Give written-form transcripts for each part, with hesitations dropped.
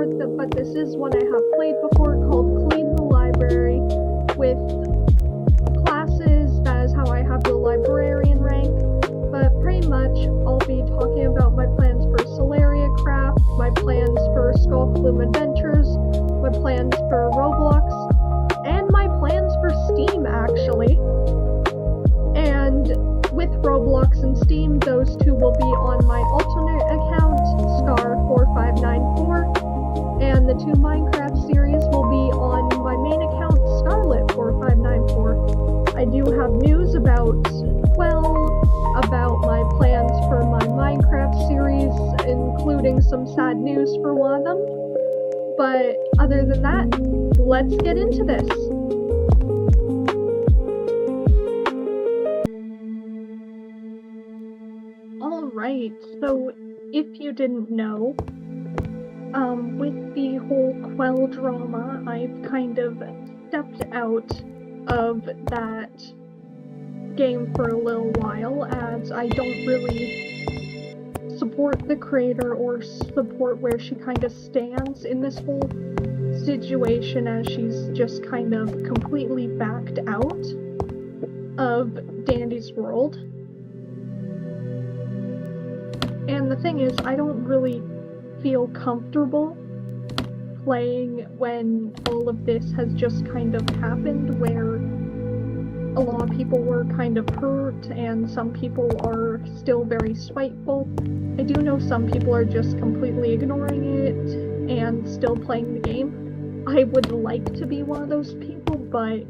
support them, but this is one I have played before, called Clean the Library, with classes. That is how I have the librarian rank, but pretty much I'll be talking about my plans for Solaria Craft, my plans for Skull Flume Adventures, my plans for Roblox, and my plans for Steam, actually. And with Roblox and Steam, those two will be on my alternate account, Scar4594, and the two Minecraft series will be on my main account, Scarlet4594. I do have news about my plans for my Minecraft series, including some sad news for one of them. But other than that, let's get into this. Alright, so if you didn't know, with the whole Quell drama, I've kind of stepped out of that game for a little while, as I don't really support the creator or support where she kind of stands in this whole situation, as she's just kind of completely backed out of Dandy's world. And the thing is, I don't really feel comfortable playing when all of this has just kind of happened, where a lot of people were kind of hurt and some people are still very spiteful. I do know some people are just completely ignoring it and still playing the game. I would like to be one of those people, but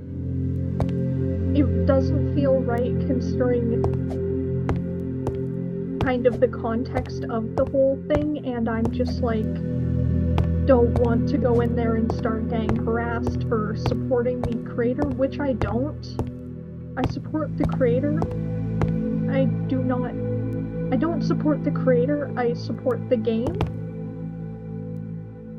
it doesn't feel right considering kind of the context of the whole thing, and I'm just like, don't want to go in there and start getting harassed for supporting the creator, which I don't. I support the creator. I don't support the creator, I support the game.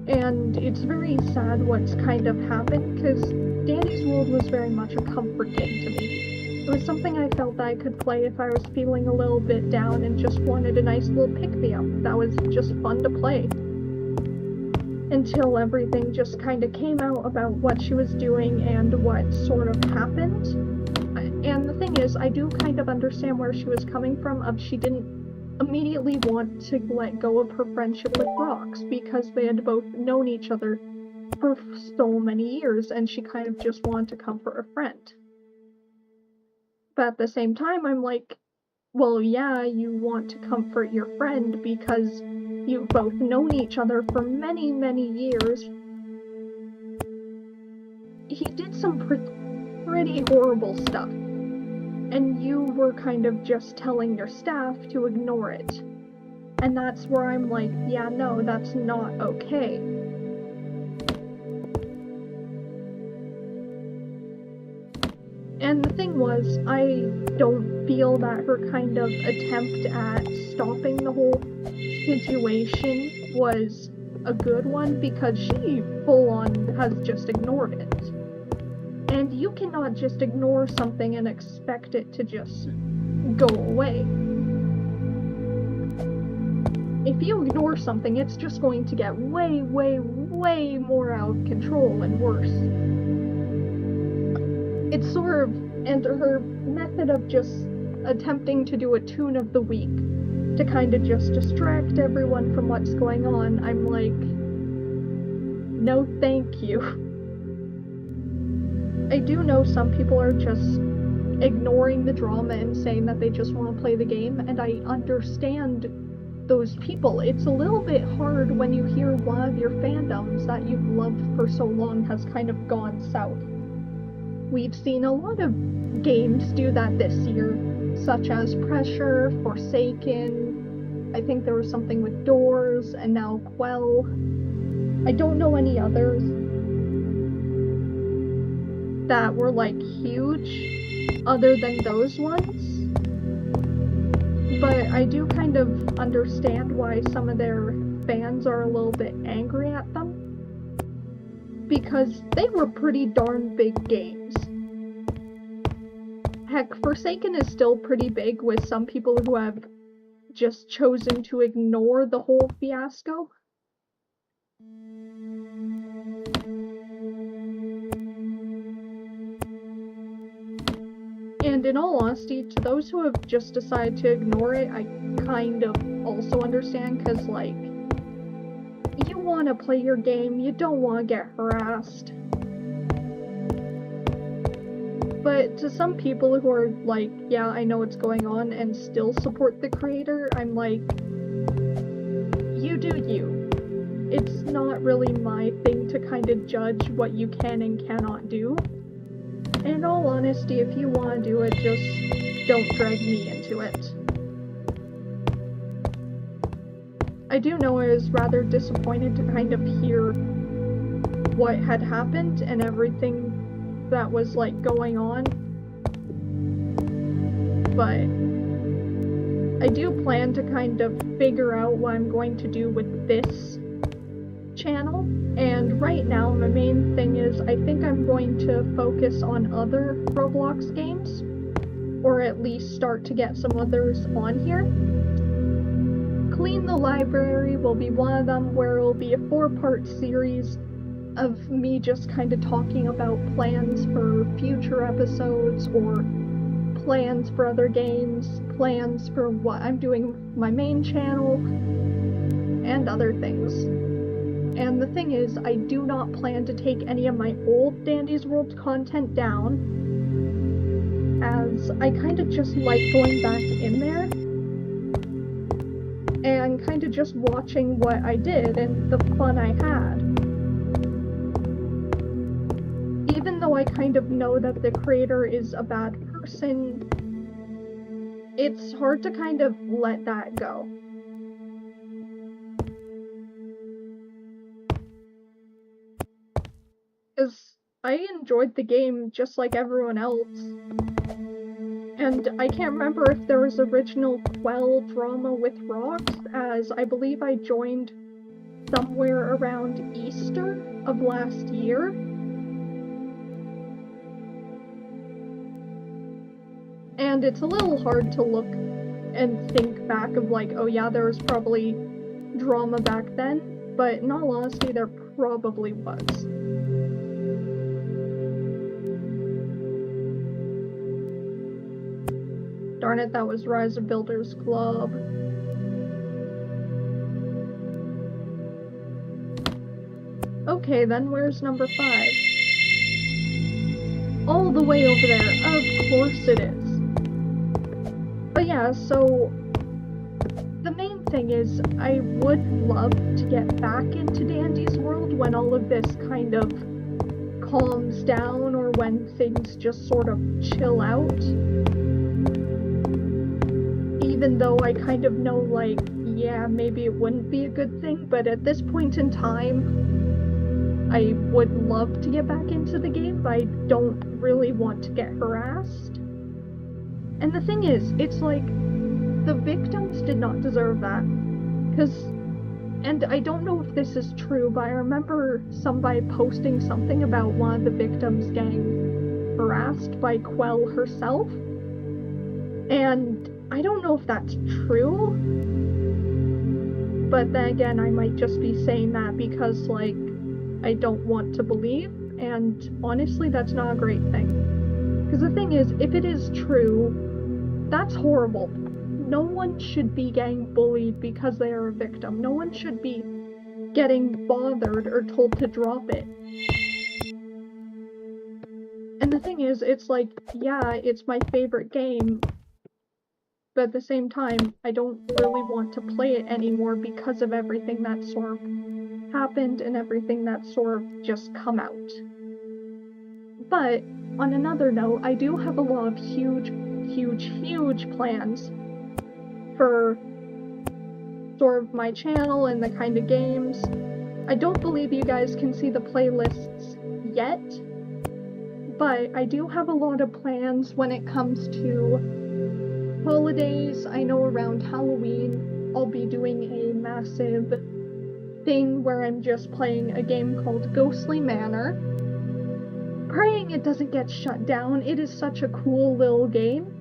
And it's very sad what's kind of happened, because Dandy's World was very much a comfort game to me. It was something I felt that I could play if I was feeling a little bit down and just wanted a nice little pick-me-up. That was just fun to play. Until everything just kind of came out about what she was doing and what sort of happened. And the thing is, I do kind of understand where she was coming from, of she didn't immediately want to let go of her friendship with Rox, because they had both known each other for so many years, and she kind of just wanted to comfort a friend. But at the same time, I'm like, well, yeah, you want to comfort your friend because you've both known each other for many, many years. He did some pretty horrible stuff, and you were kind of just telling your staff to ignore it. And that's where I'm like, yeah, no, that's not okay. And the thing was, I don't feel that her kind of attempt at stopping the whole situation was a good one, because she full-on has just ignored it. And you cannot just ignore something and expect it to just go away. If you ignore something, it's just going to get way, way, way more out of control and worse. It's sort of, and her method of just attempting to do a tune of the week to kind of just distract everyone from what's going on, I'm like, no thank you. I do know some people are just ignoring the drama and saying that they just want to play the game, and I understand those people. It's a little bit hard when you hear one of your fandoms that you've loved for so long has kind of gone south. We've seen a lot of games do that this year, such as Pressure, Forsaken, I think there was something with Doors, and now Quell. I don't know any others that were like huge other than those ones, but I do kind of understand why some of their fans are a little bit angry at them, because they were pretty darn big games. Heck, Forsaken is still pretty big, with some people who have just chosen to ignore the whole fiasco. And in all honesty, to those who have just decided to ignore it, I kind of also understand, because, like, you want to play your game, you don't want to get harassed. But to some people who are like, yeah, I know what's going on, and still support the creator, I'm like, you do you. It's not really my thing to kind of judge what you can and cannot do. In all honesty, if you want to do it, just don't drag me into it. I do know I was rather disappointed to kind of hear what had happened and everything that was, like, going on. But I do plan to kind of figure out what I'm going to do with this channel. And right now, my main thing is I think I'm going to focus on other Roblox games, or at least start to get some others on here. Clean the Library will be one of them, where it'll be a 4-part series of me just kind of talking about plans for future episodes, or plans for other games, plans for what I'm doing with my main channel, and other things. And the thing is, I do not plan to take any of my old Dandy's World content down, as I kind of just like going back in there and kind of just watching what I did and the fun I had. Even though I kind of know that the creator is a bad person, it's hard to kind of let that go. Because I enjoyed the game just like everyone else. And I can't remember if there was original Quell drama with Rocks, as I believe I joined somewhere around Easter of last year. And it's a little hard to look and think back of like, oh yeah, there was probably drama back then, but in all honesty, there probably was. Darn it, that was Rise of Builders Club. Okay, then where's number 5? All the way over there. Of course it is. But yeah, so the main thing is I would love to get back into Dandy's World when all of this kind of calms down, or when things just sort of chill out. Even though I kind of know, like, yeah, maybe it wouldn't be a good thing, but at this point in time, I would love to get back into the game, but I don't really want to get harassed. And the thing is, it's like, the victims did not deserve that. And I don't know if this is true, but I remember somebody posting something about one of the victims getting harassed by Quell herself. And I don't know if that's true, but then again, I might just be saying that because, like, I don't want to believe, and honestly, that's not a great thing. Because the thing is, if it is true, that's horrible. No one should be getting bullied because they are a victim. No one should be getting bothered or told to drop it. And the thing is, it's like, yeah, it's my favorite game, but at the same time, I don't really want to play it anymore because of everything that sort of happened and everything that sort of just come out. But, on another note, I do have a lot of huge plans for sort of my channel and the kind of games. I don't believe you guys can see the playlists yet, but I do have a lot of plans when it comes to holidays. I know around Halloween I'll be doing a massive thing where I'm just playing a game called Ghostly Manor. Praying it doesn't get shut down. It is such a cool little game.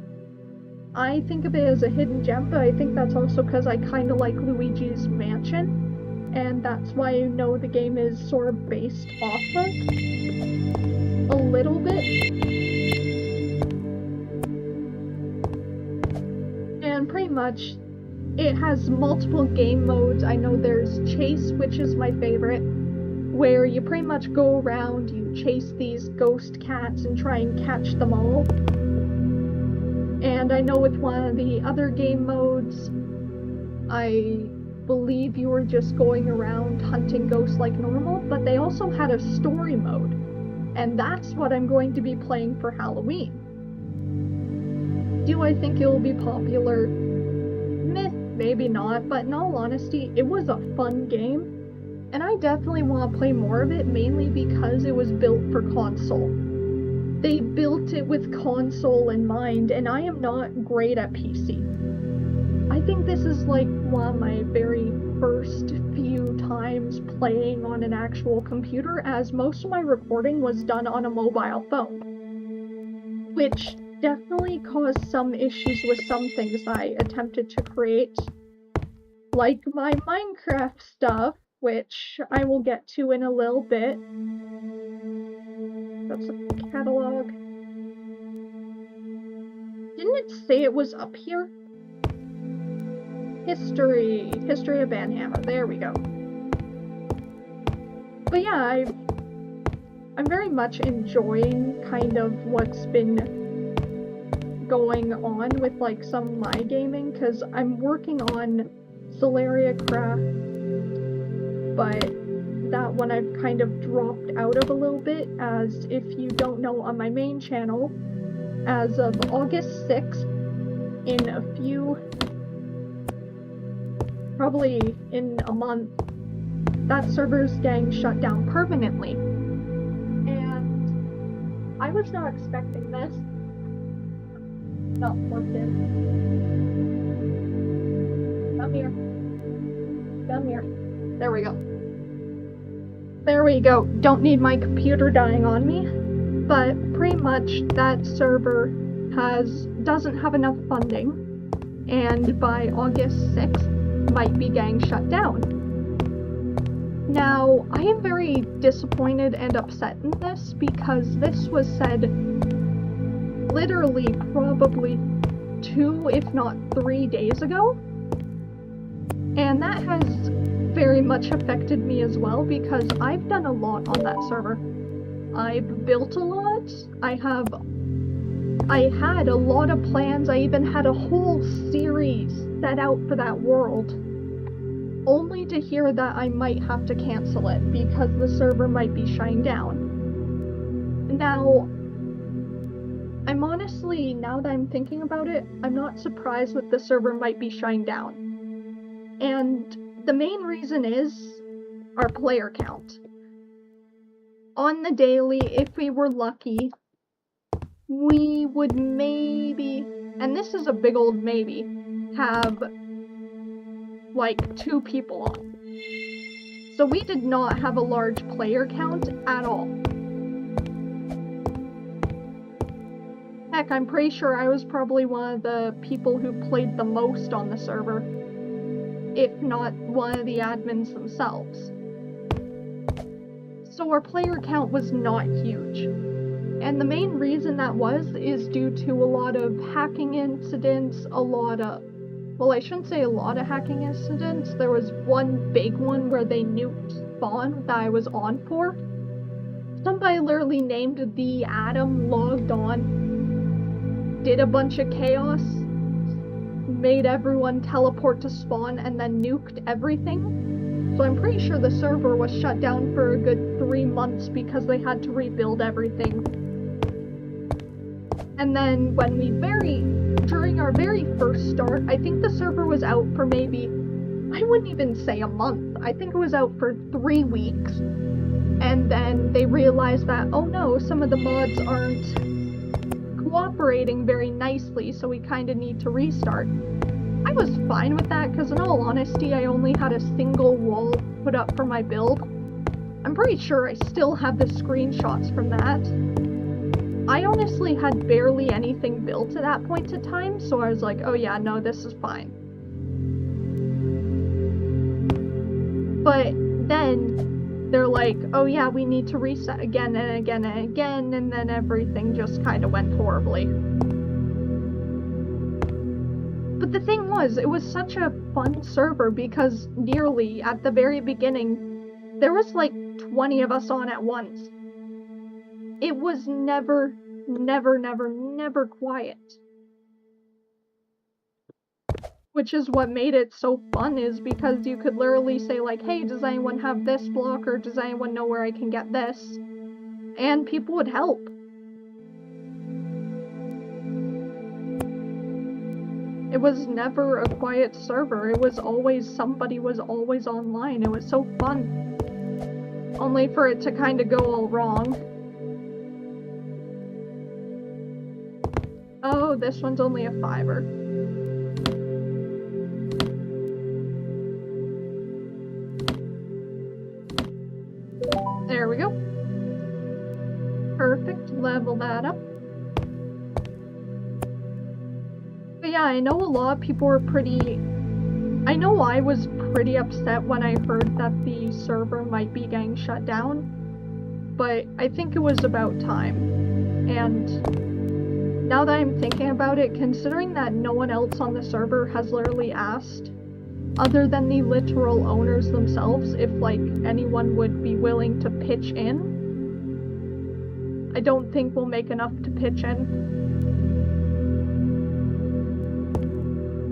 I think of it as a hidden gem, but I think that's also because I kind of like Luigi's Mansion, and that's why I know the game is sort of based off of a little bit. And pretty much, it has multiple game modes. I know there's Chase, which is my favorite, where you pretty much go around, you chase these ghost cats and try and catch them all. And I know with one of the other game modes, I believe you were just going around hunting ghosts like normal, but they also had a story mode, and that's what I'm going to be playing for Halloween. Do I think it will be popular? Meh, maybe not, but in all honesty, it was a fun game. And I definitely want to play more of it, mainly because it was built for console. They built it with console in mind, and I am not great at PC. I think this is like one of my very first few times playing on an actual computer, as most of my recording was done on a mobile phone. Which definitely caused some issues with some things I attempted to create, like my Minecraft stuff, which I will get to in a little bit. That's a catalog. Didn't it say it was up here? History of Banhammer, there we go. But yeah, I'm very much enjoying kind of what's been going on with like some of my gaming, because I'm working on Solaria Craft, but that one I've kind of dropped out of a little bit, as if you don't know, on my main channel, as of August 6th, in a few, probably in a month, that server's getting shut down permanently. And I was not expecting this. Not plugged in. Come here. Come here. There we go. There we go. Don't need my computer dying on me. But pretty much that server doesn't have enough funding, and by August 6th might be getting shut down. Now, I am very disappointed and upset in this, because this was said literally probably 2, if not 3 days ago, and that has very much affected me as well, because I've done a lot on that server. I've built a lot, I had a lot of plans, I even had a whole series set out for that world, only to hear that I might have to cancel it because the server might be shutting down. Now, I'm honestly, now that I'm thinking about it, I'm not surprised that the server might be shutting down. And the main reason is our player count. On the daily, if we were lucky, we would maybe, and this is a big old maybe, have like 2 people on. So we did not have a large player count at all. Heck, I'm pretty sure I was probably one of the people who played the most on the server, if not one of the admins themselves. So our player count was not huge. And the main reason that is due to a lot of hacking incidents, well, I shouldn't say a lot of hacking incidents. There was one big one where they nuked spawn that I was on for. Somebody literally named the Atom logged on, did a bunch of chaos, made everyone teleport to spawn, and then nuked everything. So I'm pretty sure the server was shut down for a good 3 months because they had to rebuild everything. And then when during our very first start, I think the server was out for maybe, I wouldn't even say a month, I think it was out for 3 weeks. And then they realized that, oh no, some of the mods aren't cooperating very nicely, so we kinda need to restart. I was fine with that, because in all honesty, I only had a single wall put up for my build. I'm pretty sure I still have the screenshots from that. I honestly had barely anything built at that point in time, so I was like, oh yeah, no, this is fine. But then they're like, oh yeah, we need to reset again and again and again, and then everything just kind of went horribly. But the thing was, it was such a fun server because nearly at the very beginning, there was like 20 of us on at once. It was never quiet. Which is what made it so fun, is because you could literally say like, hey, does anyone have this block, or does anyone know where I can get this? And people would help. It was never a quiet server. It was always, somebody was always online. It was so fun. Only for it to kind of go all wrong. Oh, this one's only a $5. There we go. Perfect. Level that up. But yeah, I know a lot of people were I know I was pretty upset when I heard that the server might be getting shut down, but I think it was about time. And now that I'm thinking about it, considering that no one else on the server has literally asked, other than the literal owners themselves, if like anyone would be willing to pitch in, I don't think we'll make enough to pitch in.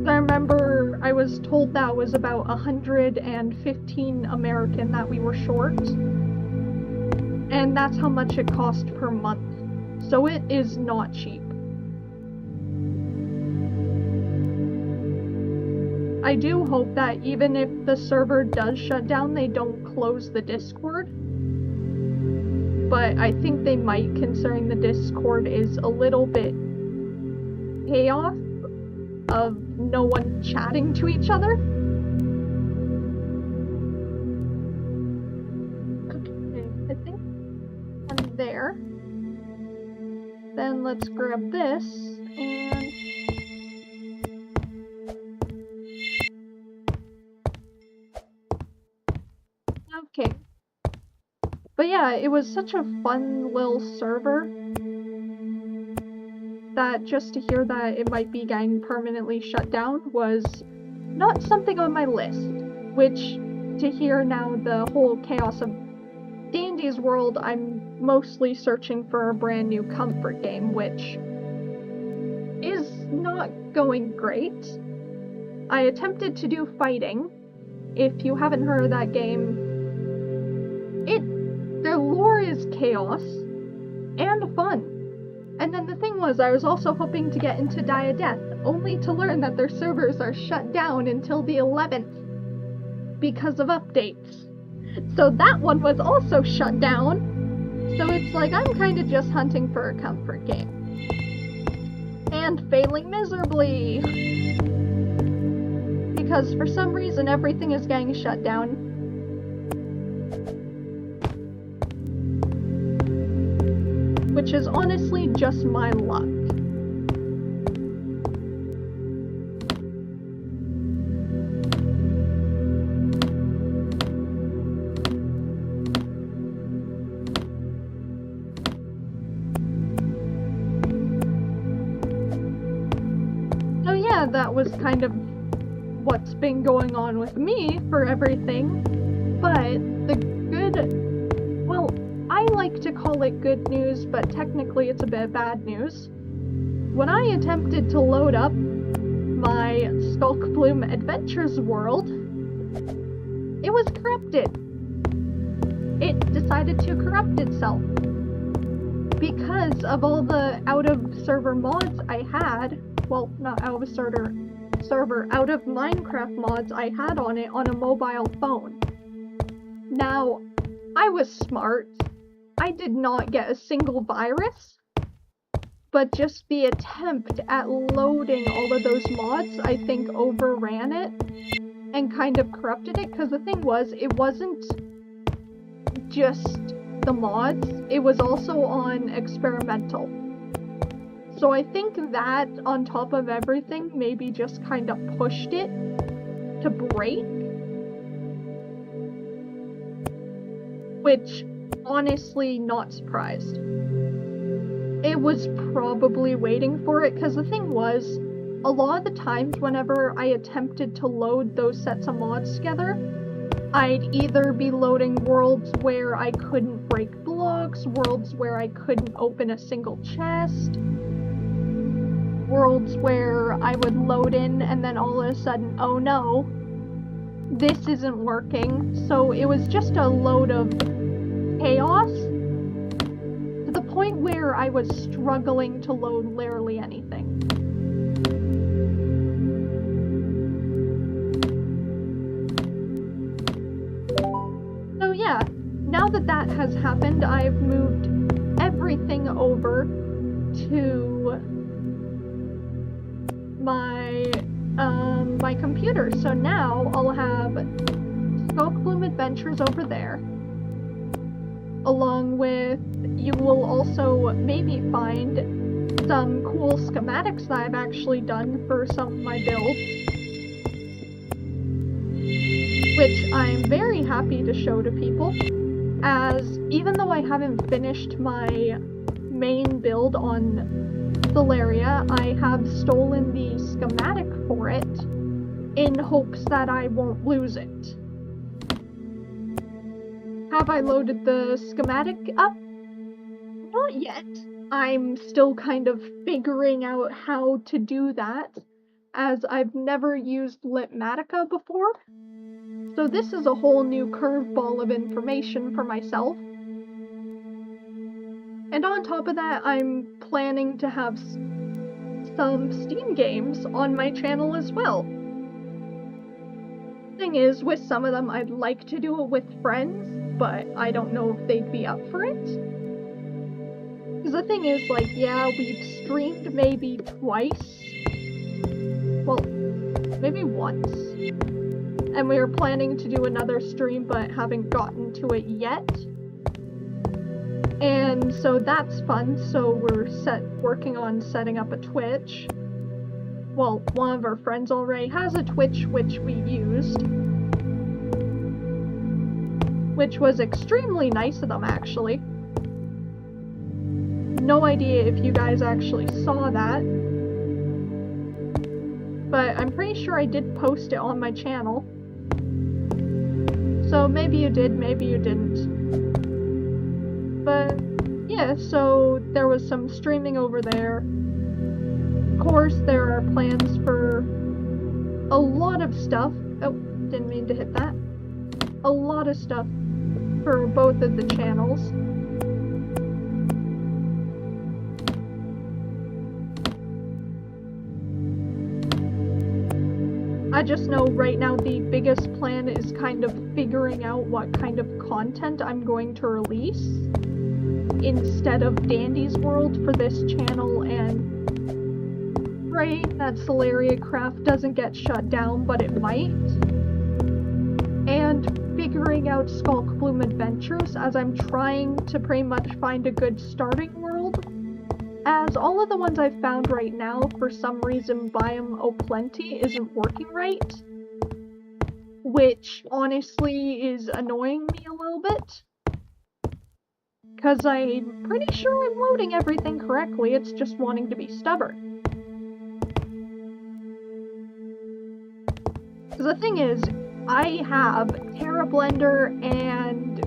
I remember I was told that was about 115 American that we were short, and that's how much it cost per month, so it is not cheap. I do hope that even if the server does shut down, they don't close the Discord, but I think they might, considering the Discord is a little bit chaos of no one chatting to each other. Okay, I think I'm there. Then let's grab this, and okay. But yeah, it was such a fun little server that just to hear that it might be getting permanently shut down was not something on my list, which to hear now the whole chaos of D&D's world, I'm mostly searching for a brand new comfort game, which is not going great. I attempted to do fighting. If you haven't heard of that game, their lore is chaos and fun. And then the thing was, I was also hoping to get into Die of Death, only to learn that their servers are shut down until the 11th because of updates. So that one was also shut down. So it's like I'm kind of just hunting for a comfort game. And failing miserably. Because for some reason everything is getting shut down. Which is honestly just my luck. So yeah, that was kind of what's been going on with me for everything. But the good, well, I like to call it good news, but technically it's a bit of bad news. When I attempted to load up my Skulkbloom Adventures world, it was corrupted. It decided to corrupt itself. Because of all the out-of-server mods I had, well, not out-of-server, out-of-Minecraft mods I had on it on a mobile phone. Now, I was smart. I did not get a single virus, but just the attempt at loading all of those mods, I think, overran it and kind of corrupted it, because the thing was, it wasn't just the mods, it was also on experimental. So I think that, on top of everything, maybe just kind of pushed it to break. which, honestly, not surprised. It was probably waiting for it, because the thing was, a lot of the times whenever I attempted to load those sets of mods together, I'd either be loading worlds where I couldn't break blocks, worlds where I couldn't open a single chest, worlds where I would load in and then all of a sudden, oh no, this isn't working. So it was just a load of chaos, to the point where I was struggling to load literally anything. So yeah, now that that has happened, I've moved everything over to my computer. So now I'll have Skulk Bloom Adventures over there, along with, you will also maybe find some cool schematics that I've actually done for some of my builds, which I'm very happy to show to people, as even though I haven't finished my main build on Stellaria, I have stolen the schematic for it in hopes that I won't lose it. Have I loaded the schematic up? Not yet. I'm still kind of figuring out how to do that, as I've never used Litmatica before. So this is a whole new curveball of information for myself. And on top of that, I'm planning to have some Steam games on my channel as well. Thing is, with some of them I'd like to do it with friends, but I don't know if they'd be up for it. Because the thing is, like, yeah, we've streamed maybe twice. Well, maybe once. And we were planning to do another stream, but haven't gotten to it yet. And so that's fun, so we're working on setting up a Twitch. Well, one of our friends already has a Twitch, which we used. Which was extremely nice of them, actually. No idea if you guys actually saw that. But I'm pretty sure I did post it on my channel. So maybe you did, maybe you didn't. But yeah, so there was some streaming over there. Of course, there are plans for a lot of stuff. Oh, didn't mean to hit that. A lot of stuff for both of the channels. I just know right now the biggest plan is kind of figuring out what kind of content I'm going to release instead of Dandy's World for this channel, and pray that Stellaria Craft doesn't get shut down, but it might. And figuring out Skulk Bloom Adventures, as I'm trying to pretty much find a good starting world, as all of the ones I've found right now, for some reason Biome O'Plenty isn't working right, which honestly is annoying me a little bit. Because I'm pretty sure I'm loading everything correctly, it's just wanting to be stubborn. Because the thing is, I have Terra Blender and,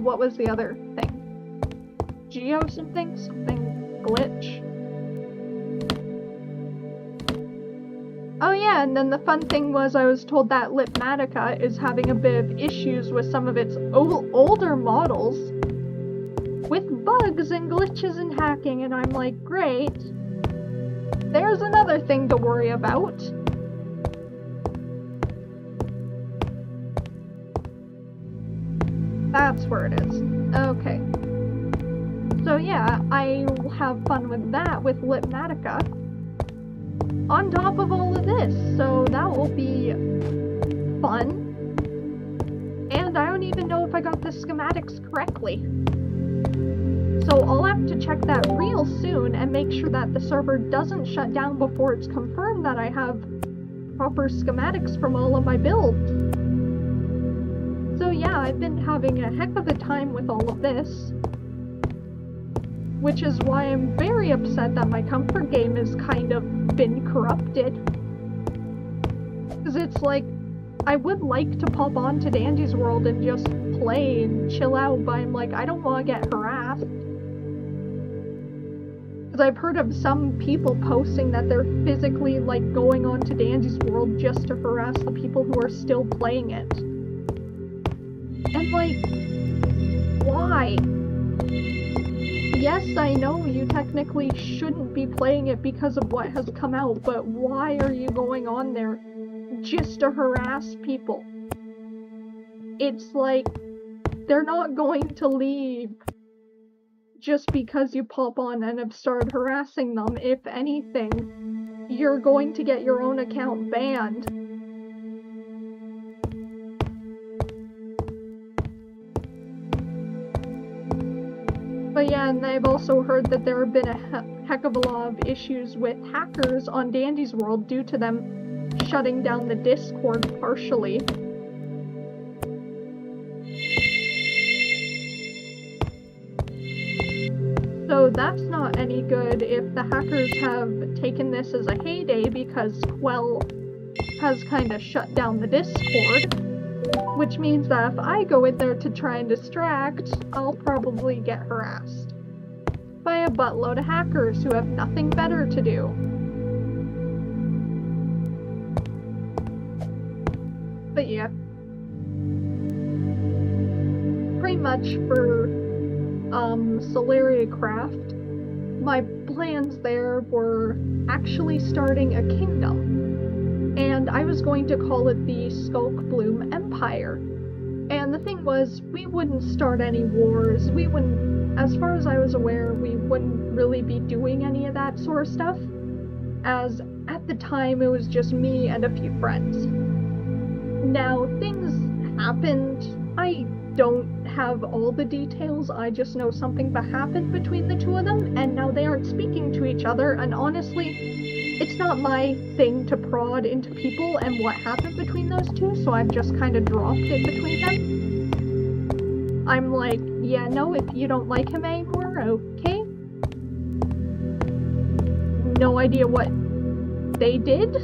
what was the other thing? Geo something glitch. Oh yeah, and then the fun thing was I was told that Litmatica is having a bit of issues with some of its older models with bugs and glitches and hacking, and I'm like, great. There's another thing to worry about. That's where it is. Okay. So yeah, I will have fun with that with Litmatica on top of all of this, so that will be fun. And I don't even know if I got the schematics correctly. So I'll have to check that real soon and make sure that the server doesn't shut down before it's confirmed that I have proper schematics from all of my builds. So yeah, I've been having a heck of a time with all of this. Which is why I'm very upset that my comfort game has kind of been corrupted. Because it's like, I would like to pop on to Dandy's World and just play and chill out, but I'm like, I don't want to get harassed. Because I've heard of some people posting that they're physically, like, going on to Dandy's World just to harass the people who are still playing it. And, like, why? Yes, I know you technically shouldn't be playing it because of what has come out, but why are you going on there just to harass people? It's like, they're not going to leave just because you pop on and have started harassing them. If anything, you're going to get your own account banned. But yeah, and I've also heard that there have been a heck of a lot of issues with hackers on Dandy's World due to them shutting down the Discord partially. So that's not any good if the hackers have taken this as a heyday because Quell has kind of shut down the Discord. Which means that if I go in there to try and distract, I'll probably get harassed by a buttload of hackers who have nothing better to do. But yeah. Pretty much for Solaria Craft, my plans there were actually starting a kingdom. And I was going to call it the Skulk Bloom Empire. And the thing was, we wouldn't start any wars, we wouldn't, as far as I was aware, we wouldn't really be doing any of that sort of stuff, as at the time it was just me and a few friends. Now, things happened, I don't have all the details, I just know something happened between the two of them, and now they aren't speaking to each other, and honestly, it's not my thing to prod into people and what happened between those two, so I've just kind of dropped it between them. I'm like, yeah, no, if you don't like him anymore, okay. No idea what they did,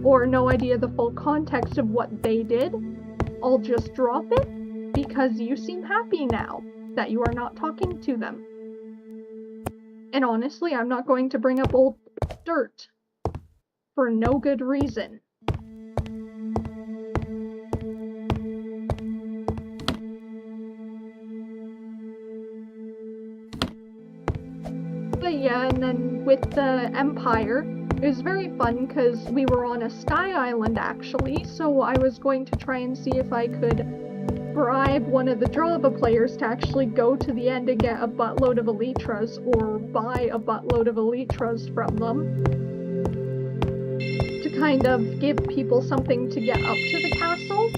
or no idea the full context of what they did. I'll just drop it, because you seem happy now that you are not talking to them. And honestly, I'm not going to bring up old dirt for no good reason. But yeah, and then with the Empire, it was very fun because we were on a sky island actually, so I was going to try and see if I could bribe one of the Draba players to actually go to the end and get a buttload of Elytras, or buy a buttload of Elytras from them, to kind of give people something to get up to the castle,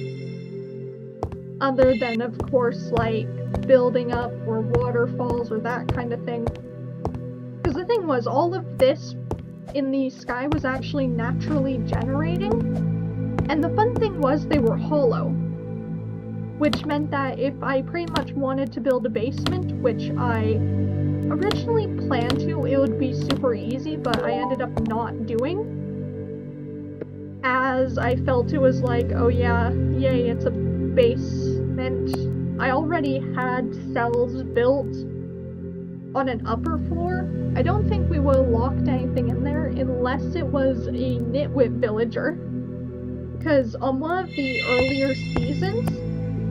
other than, of course, like, building up, or waterfalls, or that kind of thing. Because the thing was, all of this in the sky was actually naturally generating, and the fun thing was they were hollow. Which meant that if I pretty much wanted to build a basement, which I originally planned to, it would be super easy, but I ended up not doing. As I felt it was like, oh yeah, yay, it's a basement. I already had cells built on an upper floor. I don't think we would have locked anything in there unless it was a nitwit villager. Because on one of the earlier seasons,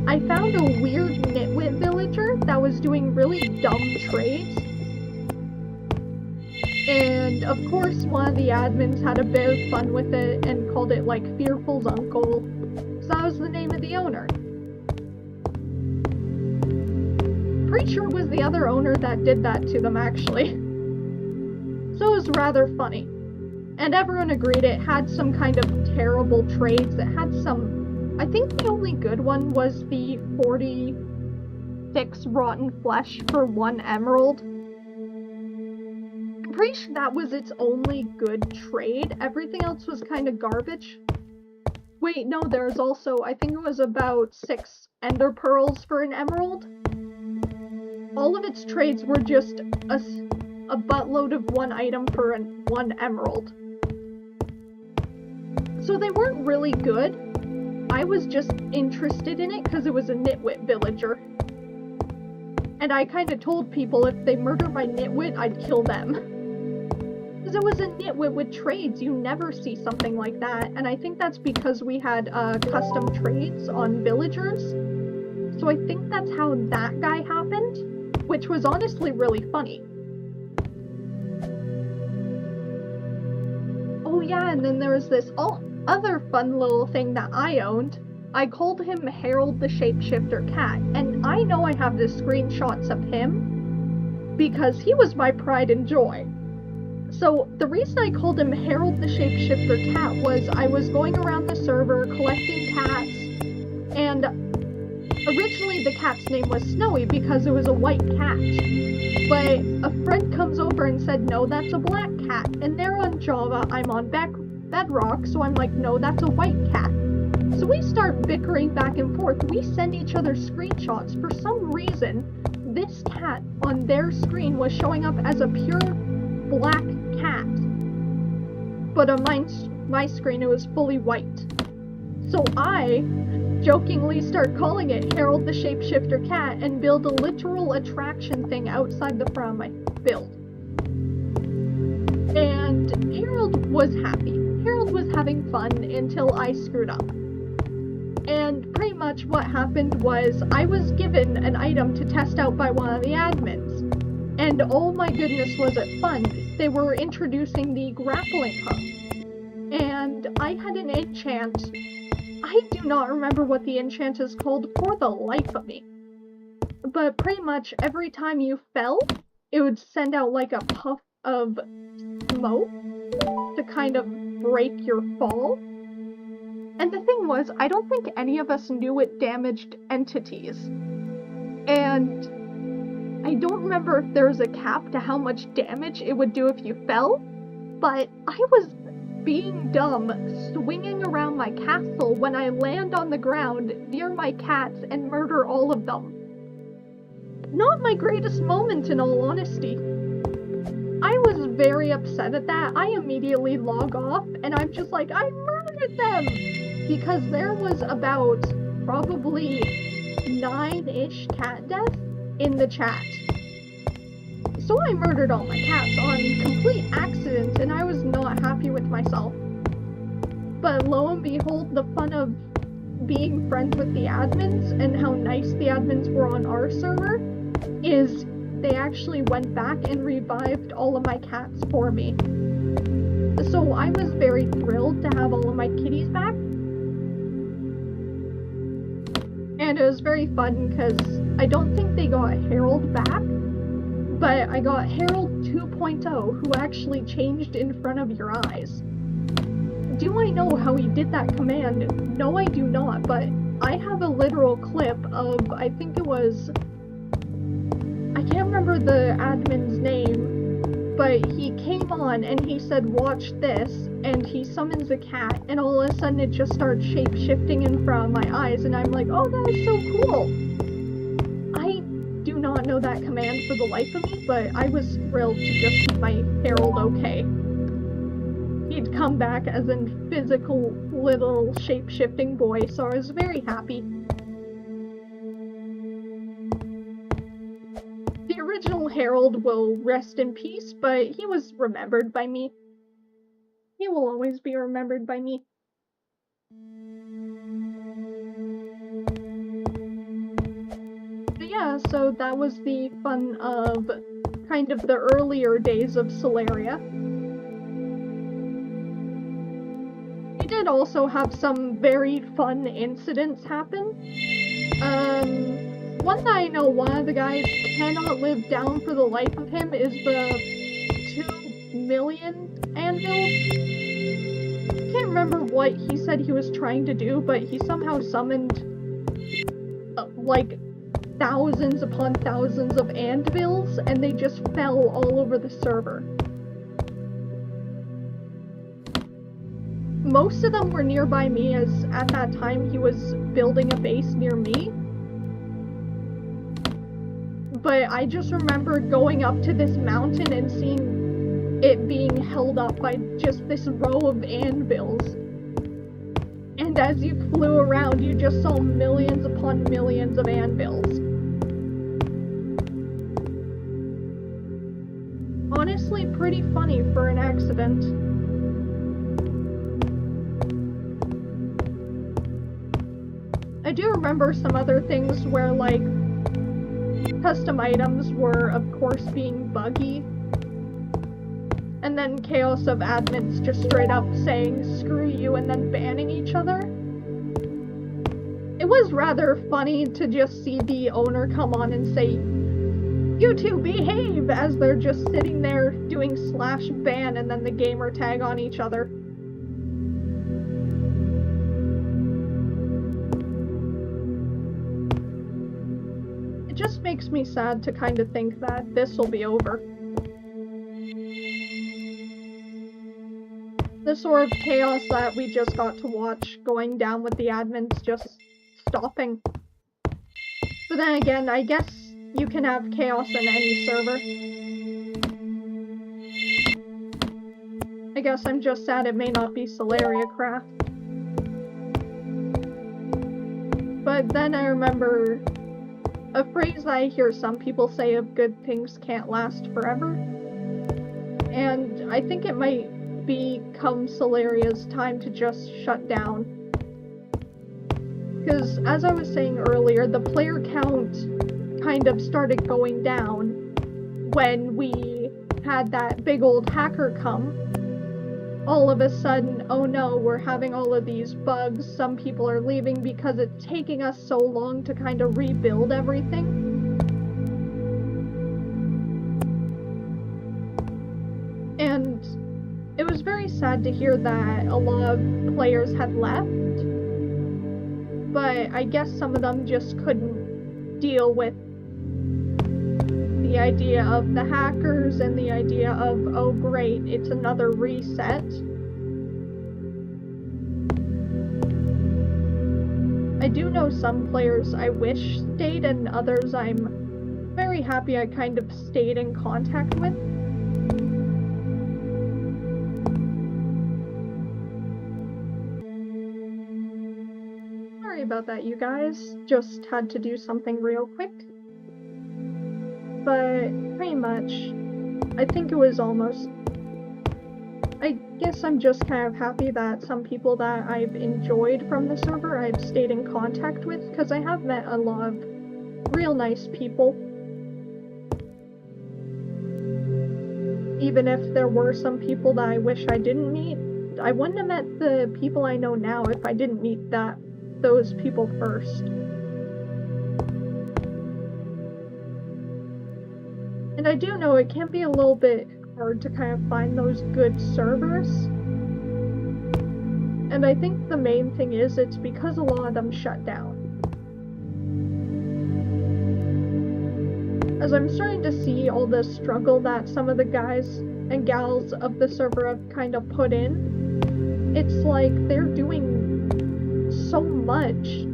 I found a weird nitwit villager that was doing really dumb trades. And of course one of the admins had a bit of fun with it and called it like Fearful's Uncle. So that was the name of the owner. Pretty sure it was the other owner that did that to them actually. So it was rather funny. And everyone agreed it had some kind of terrible trades. It had some, I think the only good one was the 46 rotten flesh for 1 emerald. I'm pretty sure that was its only good trade. Everything else was kind of garbage. Wait, no, there's also, I think it was about 6 ender pearls for an emerald. All of its trades were just a buttload of 1 item for 1 emerald. So they weren't really good. I was just interested in it because it was a nitwit villager. And I kind of told people if they murdered my nitwit, I'd kill them. Because it was a nitwit with trades, you never see something like that. And I think that's because we had custom trades on villagers. So I think that's how that guy happened, which was honestly really funny. Oh yeah, and then there was this other fun little thing that I owned. I called him Harold the Shapeshifter Cat, and I know I have the screenshots of him because he was my pride and joy. So the reason I called him Harold the Shapeshifter Cat was I was going around the server collecting cats, and originally the cat's name was Snowy because it was a white cat. But a friend comes over and said, no, that's a black cat. And they're on Java, I'm on Bedrock, so I'm like, no, that's a white cat. So we start bickering back and forth. We send each other screenshots. For some reason, this cat on their screen was showing up as a pure black cat. But on my screen, it was fully white. So I jokingly start calling it Harold the Shapeshifter Cat and build a literal attraction thing outside the front of my build. And Harold was happy. Harold was having fun until I screwed up. And pretty much what happened was I was given an item to test out by one of the admins. And oh my goodness was it fun. They were introducing the grappling hook. And I had an enchant. I do not remember what the enchant is called for the life of me. But pretty much every time you fell, it would send out like a puff of smoke to kind of break your fall. And the thing was, I don't think any of us knew it damaged entities. And I don't remember if there was a cap to how much damage it would do if you fell, but I was being dumb, swinging around my castle when I land on the ground near my cats and murder all of them. Not my greatest moment, in all honesty. I was very upset at that. I immediately log off, and I'm just like, I murdered them! Because there was about probably 9-ish cat deaths in the chat. So I murdered all my cats on complete accident, and I was not happy with myself. But lo and behold, the fun of being friends with the admins and how nice the admins were on our server is they actually went back and revived all of my cats for me. So I was very thrilled to have all of my kitties back. And it was very fun because I don't think they got Harold back, but I got Harold 2.0, who actually changed in front of your eyes. Do I know how he did that command? No, I do not, but I have a literal clip of, I think it was, I can't remember the admin's name, but he came on and he said, watch this, and he summons a cat, and all of a sudden it just starts shape-shifting in front of my eyes, and I'm like, oh, that is so cool! I do not know that command for the life of me, but I was thrilled to just see my Harold okay. He'd come back as a physical little shape-shifting boy, so I was very happy. The original Harold will rest in peace, but he was remembered by me. He will always be remembered by me. But yeah, so that was the fun of kind of the earlier days of Solaria. We did also have some very fun incidents happen. One that I know one of the guys cannot live down for the life of him is the 2 million anvils. I can't remember what he said he was trying to do, but he somehow summoned like thousands upon thousands of anvils, and they just fell all over the server. most of them were nearby me, as at that time he was building a base near me. But I just remember going up to this mountain and seeing it being held up by just this row of anvils. And as you flew around, you just saw millions upon millions of anvils. Honestly, pretty funny for an accident. I do remember some other things where, like, custom items were, of course, being buggy. And then chaos of admins just straight up saying, screw you, and then banning each other. It was rather funny to just see the owner come on and say, you two behave, as they're just sitting there doing /ban and then the gamer tag on each other. It just makes me sad to kind of think that this will be over. The sort of chaos that we just got to watch going down with the admins just stopping. But then again, I guess you can have chaos in any server. I guess I'm just sad it may not be Solaria Craft. But then I remember a phrase that I hear some people say of good things can't last forever. And I think it might become Solaria's time to just shut down. Because, as I was saying earlier, the player count kind of started going down when we had that big old hacker come. All of a sudden, oh no, we're having all of these bugs, some people are leaving because it's taking us so long to kind of rebuild everything. And it was very sad to hear that a lot of players had left, but I guess some of them just couldn't deal with the idea of the hackers and the idea of, oh great, it's another reset. I do know some players I wish stayed, and others I'm very happy I kind of stayed in contact with. Sorry about that, you guys. Just had to do something real quick. But pretty much, I think it was almost... I guess I'm just kind of happy that some people that I've enjoyed from the server I've stayed in contact with, because I have met a lot of real nice people. Even if there were some people that I wish I didn't meet, I wouldn't have met the people I know now if I didn't meet those people first. And I do know it can be a little bit hard to kind of find those good servers. And I think the main thing is it's because a lot of them shut down. As I'm starting to see all the struggle that some of the guys and gals of the server have kind of put in, it's like they're doing so much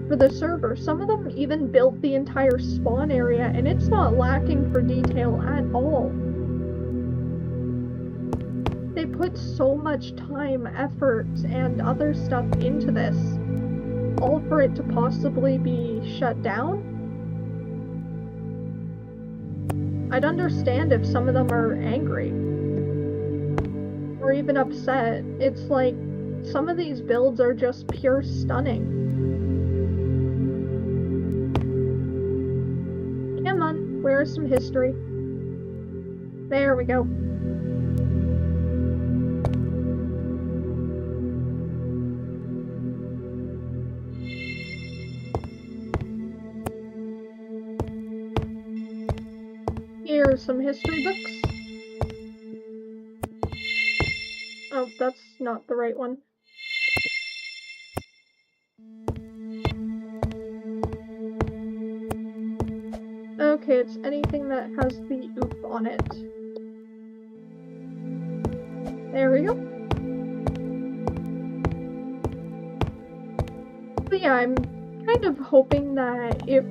for the server. Some of them even built the entire spawn area, and it's not lacking for detail at all. They put so much time, effort, and other stuff into this, all for it to possibly be shut down. I'd understand if some of them are angry, or even upset. It's like, some of these builds are just pure stunning. Come on, where's some history? There we go. Here's some history books. Oh, that's not the right one. Okay, it's anything that has the oop on it. There we go. yeah, I'm kind of hoping that if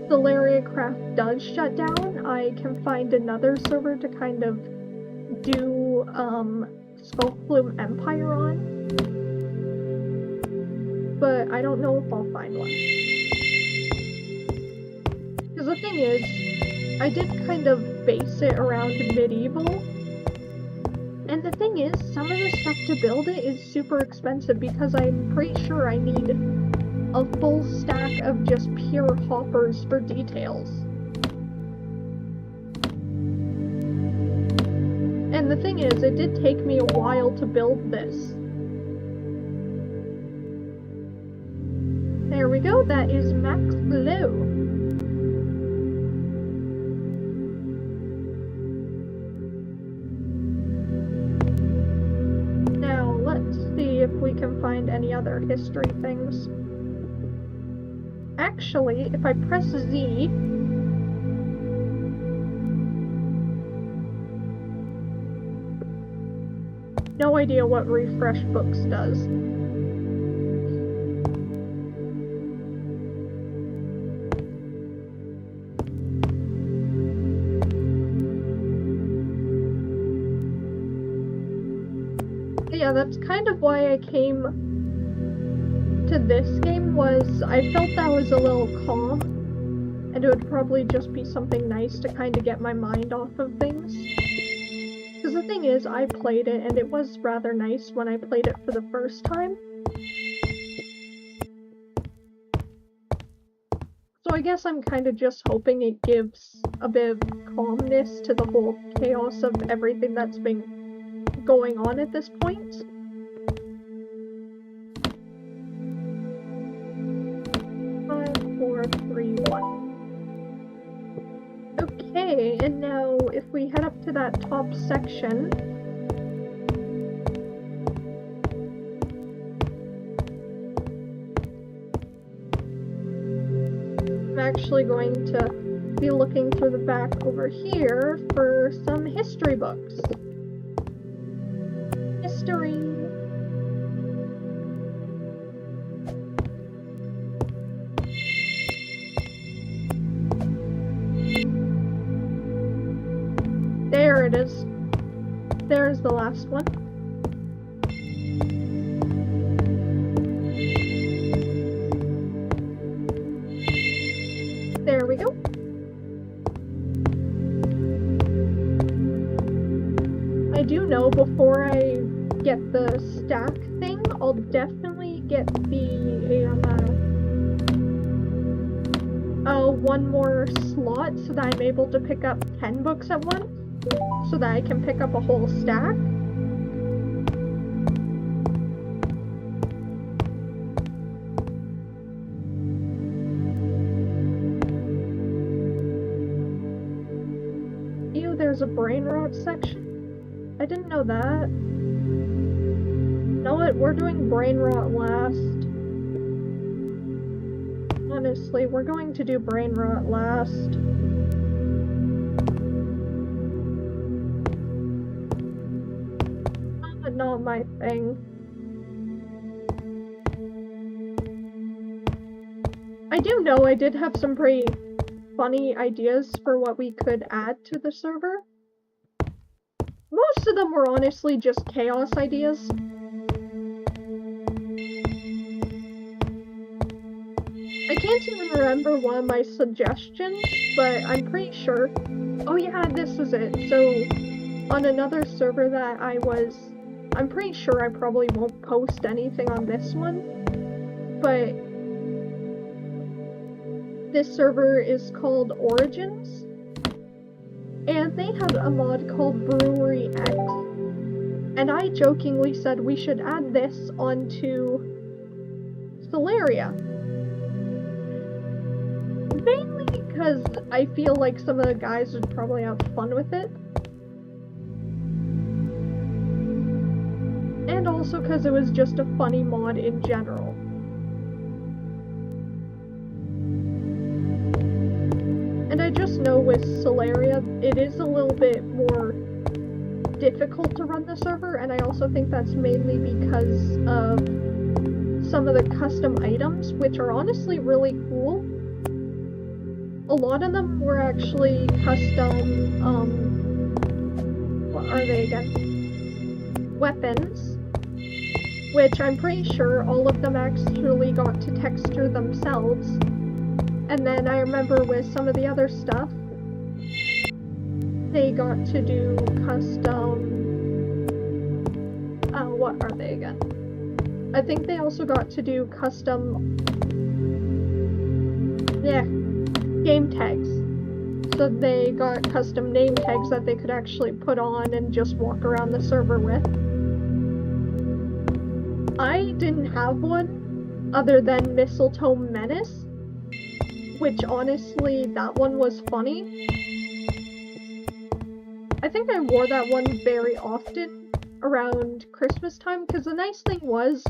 Solaria Craft does shut down, I can find another server to kind of do Skull Flume Empire on. But I don't know if I'll find one. Because the thing is, I did kind of base it around medieval. And the thing is, some of the stuff to build it is super expensive because I'm pretty sure I need a full stack of just pure hoppers for details. And the thing is, it did take me a while to build this. There we go, that is max blue. Now, let's see if we can find any other history things. Actually, if I press Z, no idea what refresh books does. Yeah, that's kind of why I came to this game, was I felt that was a little calm, and it would probably just be something nice to kind of get my mind off of things. Because the thing is, I played it, and it was rather nice when I played it for the first time. So I guess I'm kind of just hoping it gives a bit of calmness to the whole chaos of everything that's been going on at this point. Okay, and now if we head up to that top section, I'm actually going to be looking through the back over here for some history books. History. There it is. There's the last one. There we go. I do know before I get the stack thing, I'll definitely get the one more slot so that I'm able to pick up 10 books at once, so that I can pick up a whole stack. Ew, there's a brain rot section. I didn't know that. You know what? We're doing brain rot last. Honestly, we're going to do brain rot last. Not my thing. I do know I did have some pretty funny ideas for what we could add to the server. Most of them were honestly just chaos ideas. I can't even remember one of my suggestions, but I'm pretty sure. Oh yeah, this is it. So, on another server that I'm pretty sure I probably won't post anything on this one, but this server is called Origins, and they have a mod called Brewery X, and I jokingly said we should add this onto Solaria. Mainly because I feel like some of the guys would probably have fun with it. And also because it was just a funny mod in general. And I just know with Solaria, it is a little bit more difficult to run the server, and I also think that's mainly because of some of the custom items, which are honestly really cool. A lot of them were actually custom, what are they again? Weapons, which I'm pretty sure all of them actually got to texture themselves. And then I remember with some of the other stuff, they got to do custom, what are they again? I think they also got to do custom, game tags. So they got custom name tags that they could actually put on and just walk around the server with. I didn't have one other than Mistletoe Menace, which honestly, that one was funny. I think I wore that one very often around Christmas time, because the nice thing was,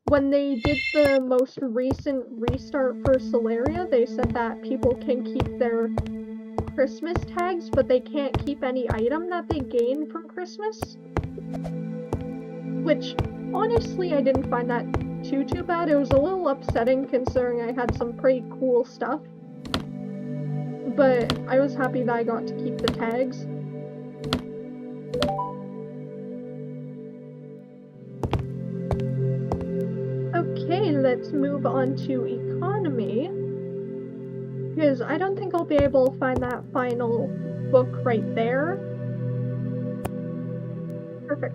when they did the most recent restart for Solaria, they said that people can keep their Christmas tags, but they can't keep any item that they gain from Christmas. Which, honestly, I didn't find that too bad. It was a little upsetting considering I had some pretty cool stuff. But I was happy that I got to keep the tags. Okay, let's move on to economy, because I don't think I'll be able to find that final book right there. Perfect.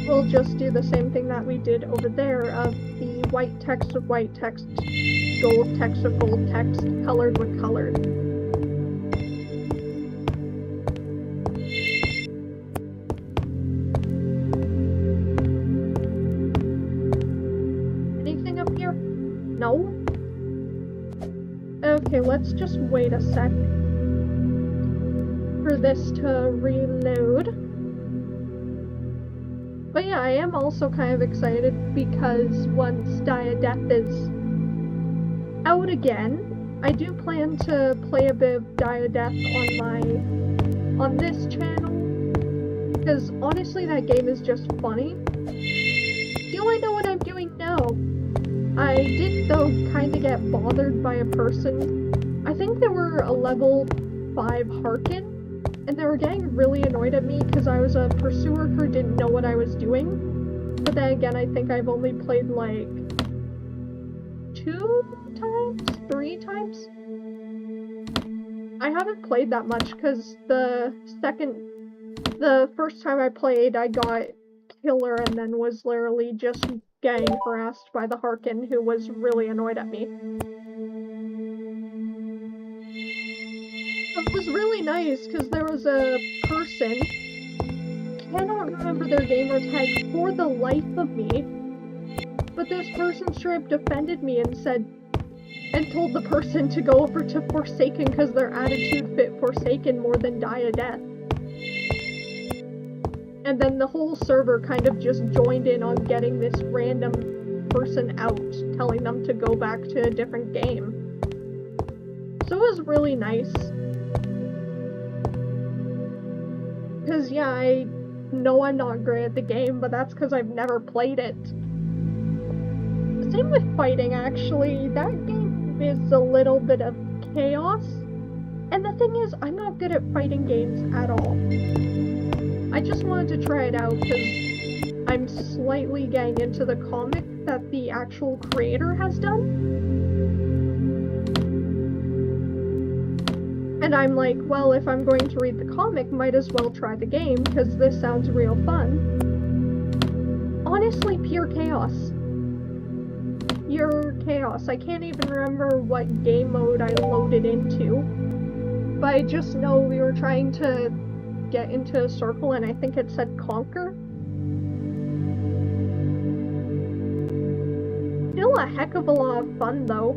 We'll just do the same thing that we did over there of the white text with white text, gold text with gold text, colored with colored. No? Okay, let's just wait a sec for this to reload. But yeah, I am also kind of excited because once Die of Death is out again, I do plan to play a bit of Die of Death on this channel, because honestly that game is just funny. Do I know what I'm doing? No. I did, though, kind of get bothered by a person. I think they were a level 5 Harkin, and they were getting really annoyed at me because I was a pursuer who didn't know what I was doing. But then again, I think I've only played like 3 times? I haven't played that much because the first time I played, I got killer and then was literally just getting harassed by the Harkin, who was really annoyed at me. It was really nice because there was a person, cannot remember their gamer tag for the life of me, but this person straight up defended me and told the person to go over to Forsaken because their attitude fit Forsaken more than Die of Death. And then the whole server kind of just joined in on getting this random person out, telling them to go back to a different game. So it was really nice. Because yeah, I know I'm not great at the game, but that's because I've never played it. Same with fighting, actually. That game is a little bit of chaos. And the thing is, I'm not good at fighting games at all. I just wanted to try it out because I'm slightly getting into the comic that the actual creator has done. And I'm like, well, if I'm going to read the comic, might as well try the game because this sounds real fun. Honestly, pure chaos. Pure chaos. I can't even remember what game mode I loaded into. But I just know we were trying to get into a circle, and I think it said conquer. Still a heck of a lot of fun, though.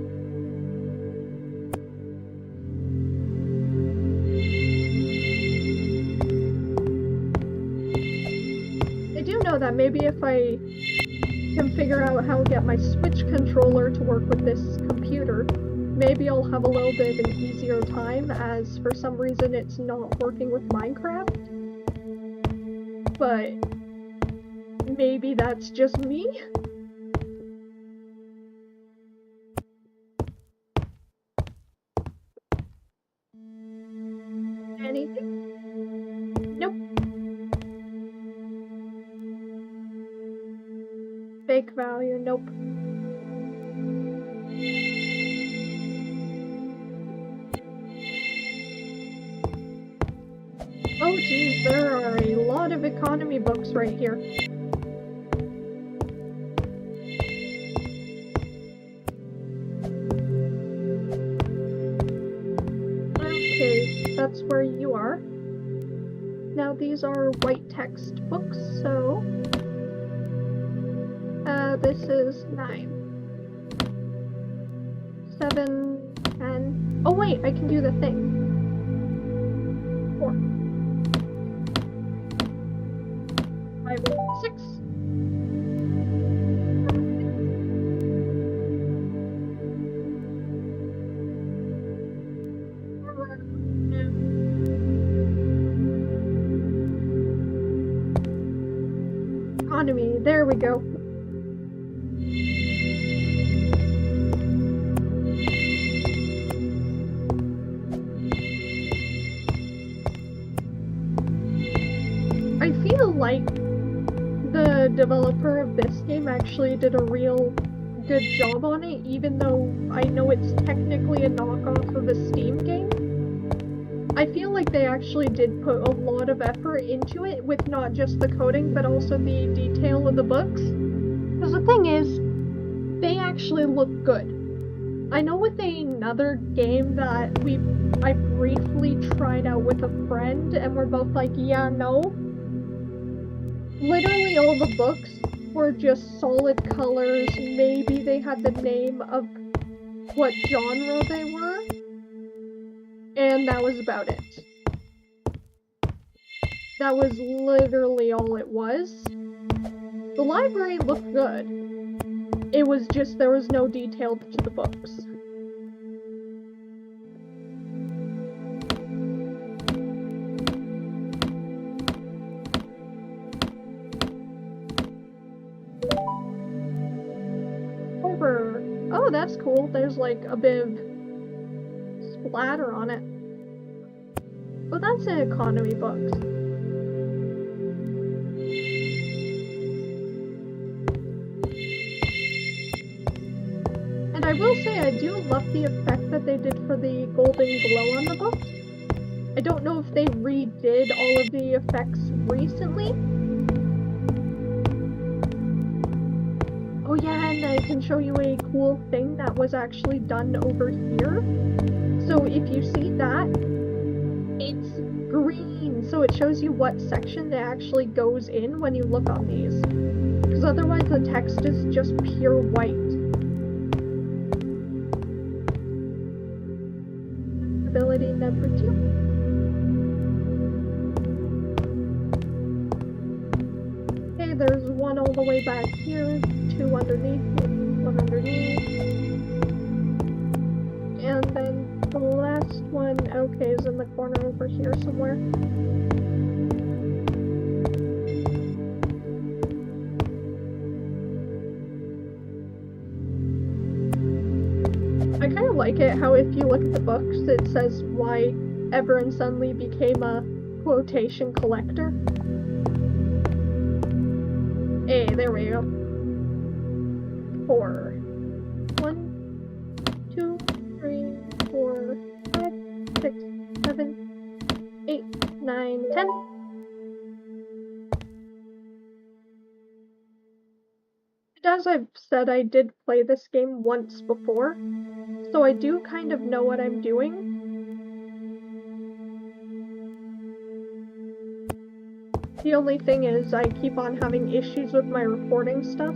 I do know that maybe if I can figure out how to get my Switch controller to work with this computer, maybe I'll have a little bit of an easier time, as for some reason it's not working with Minecraft. But maybe that's just me. Anything? Nope. Fake value, nope. Oh geez, there are a lot of economy books right here. Okay, that's where you are. Now these are white text books, so... this is 9. 7, 10... Oh wait, I can do the thing. 4. 5, 6. Economy, there we go. I feel like the developer of this game actually did a real good job on it, even though I know it's technically a knockoff of a Steam game. I feel like they actually did put a lot of effort into it, with not just the coding, but also the detail of the books. Because the thing is, they actually look good. I know with another game that I briefly tried out with a friend, and we're both like, yeah, no. Literally all the books were just solid colors, maybe they had the name of what genre they were, and that was about it. That was literally all it was. The library looked good. It was just there was no detail to the books. Oh, that's cool. There's like a bit of splatter on it. Oh, that's an economy book. And I will say I do love the effect that they did for the golden glow on the book. I don't know if they redid all of the effects recently. Oh yeah, and I can show you a cool thing that was actually done over here. So if you see that, it's green, so it shows you what section it actually goes in when you look on these. Because otherwise the text is just pure white. Ability number 2. Okay, there's one all the way back here. 2 underneath, 1 underneath, and then the last one, okay, is in the corner over here somewhere. I kind of like it how if you look at the books, it says why Ever and Suddenly became a quotation collector. Hey, there we go. 4. 1, 2, 3, 4, 5, 6, 7, 8, 9, 10. And as I've said, I did play this game once before, so I do kind of know what I'm doing. The only thing is, I keep on having issues with my recording stuff,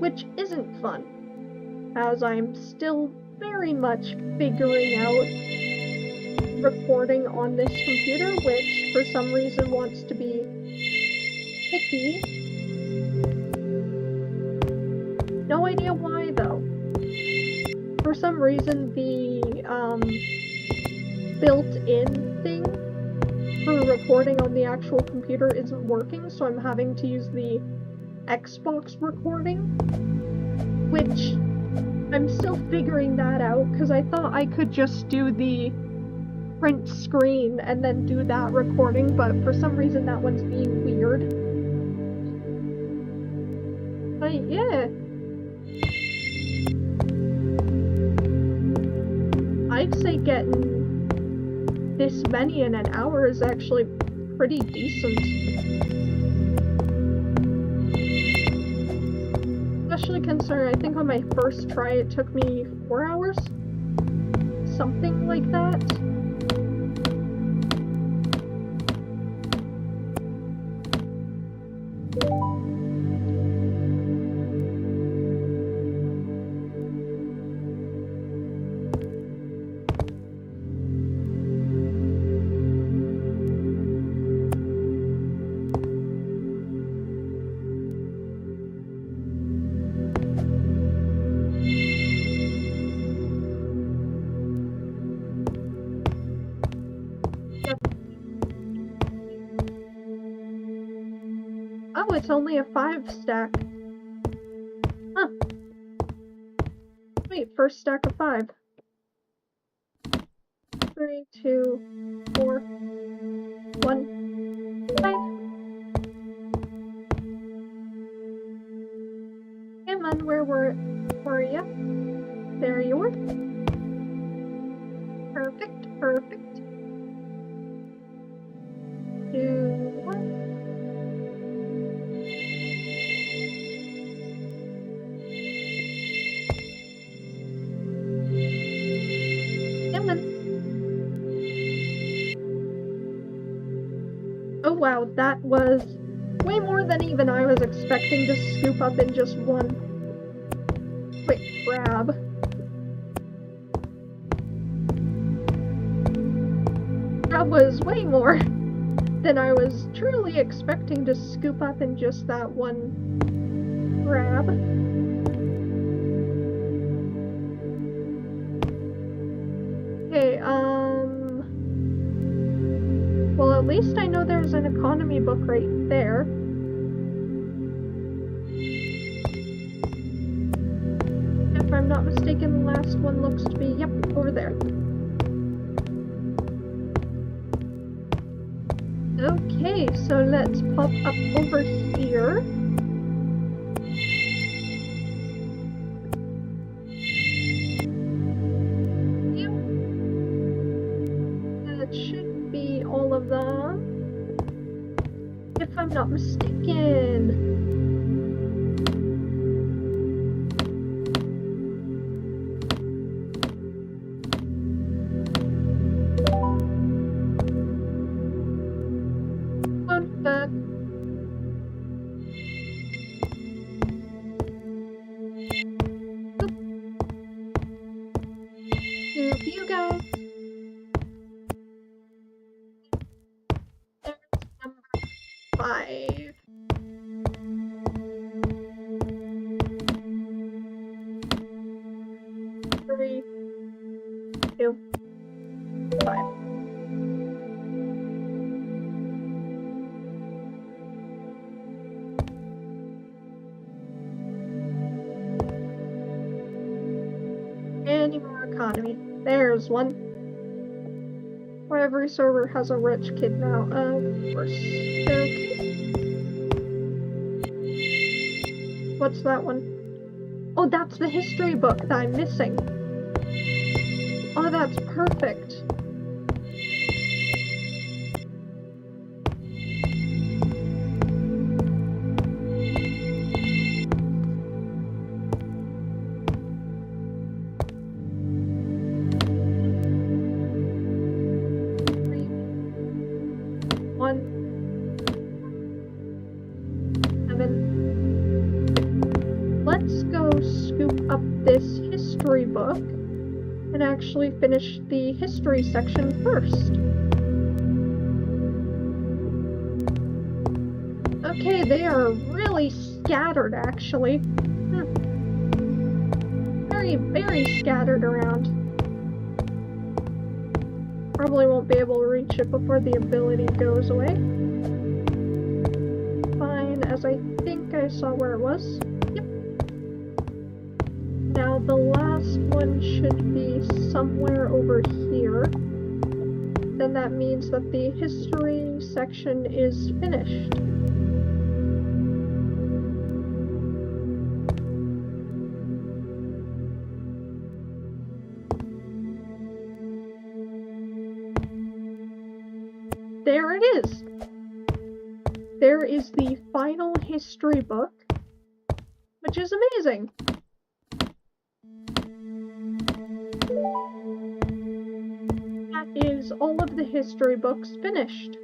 which isn't fun, as I'm still very much figuring out recording on this computer, which for some reason wants to be picky. No idea why, though. For some reason the built-in thing for recording on the actual computer isn't working, so I'm having to use the Xbox recording, which I'm still figuring that out, because I thought I could just do the print screen and then do that recording, but for some reason that one's being weird. But yeah. I'd say getting this many in an hour is actually pretty decent. Especially considering I think on my first try it took me 4 hours? Something like that. Oh, it's only a 5 stack. Huh. Wait, first stack of 5. 3, 2, 4, 1, 5. Come on, where were you? There you were. Perfect, perfect. 2, 1. Oh wow, that was way more than even I was expecting to scoop up in just one quick grab. That was way more than I was truly expecting to scoop up in just that one grab. Okay, well, at least I know there's an economy book right there. If I'm not mistaken, the last one looks to be, yep, over there. Okay, so let's pop up over here. That should be all of them, if I'm not mistaken. One back. Two for you guys. There's number 5. Three, 2, 5. Any more economy? There's one. Where every server has a rich kid now. Of course. Okay. What's that one? Oh, that's the history book that I'm missing. Oh, that's perfect. Let's go scoop up this history book and actually finish the history section first. Okay, they are really scattered, actually. Very very, very scattered around. Probably won't be able to reach it before the ability goes away. Fine, as I think I saw where it was. Yep. Now the last one should be somewhere over here. Then that means that the history section is finished. There it is! There is the final history book, which is amazing! That is all of the history books finished.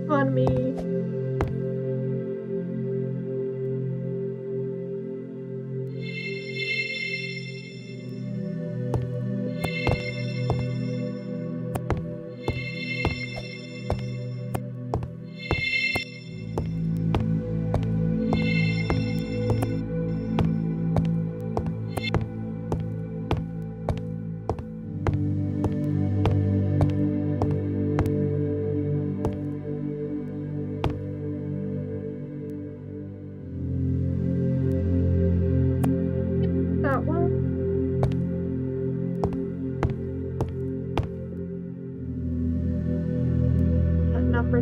On me. That one. Number 9.